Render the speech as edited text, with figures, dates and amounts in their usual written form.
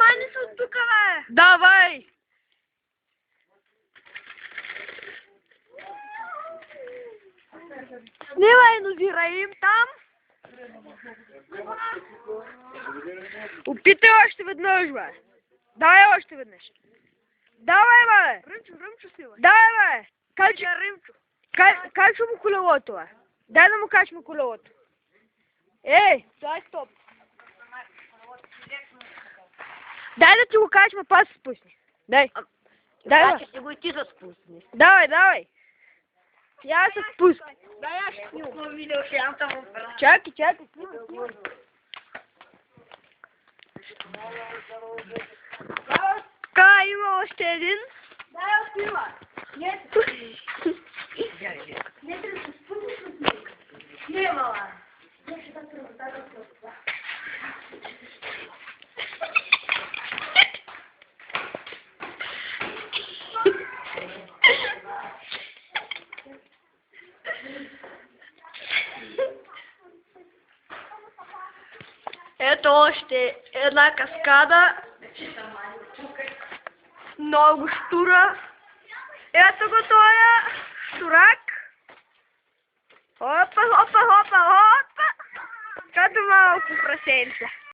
мани се от тук, бе! Давай! Снимай, навирай им там! Опитай още веднъж, бе! Давай още веднъж! Давай, бе! Ръмчо сила. Давай, бе! Римчо. Качва му колелото, бе! Дай да му качваме колелото! Ей! Дай стоп. Дай да ти го качваме, па се спусни! Дай! Дай, бе! Ще го и ти да спусни. Давай, давай! Я се спусна! Дай аз ще снимам. Видео ще ям там. Чакай, снимай! Така, има още един. Дай аз снимам. Не трябва да се спуснеш от него. Не, мала. Не, ще да превъртава това. Ето още една каскада. Много штура. Ето го тоя штурак. Хопа, хопа, хопа, хопа. Като малко прасенце.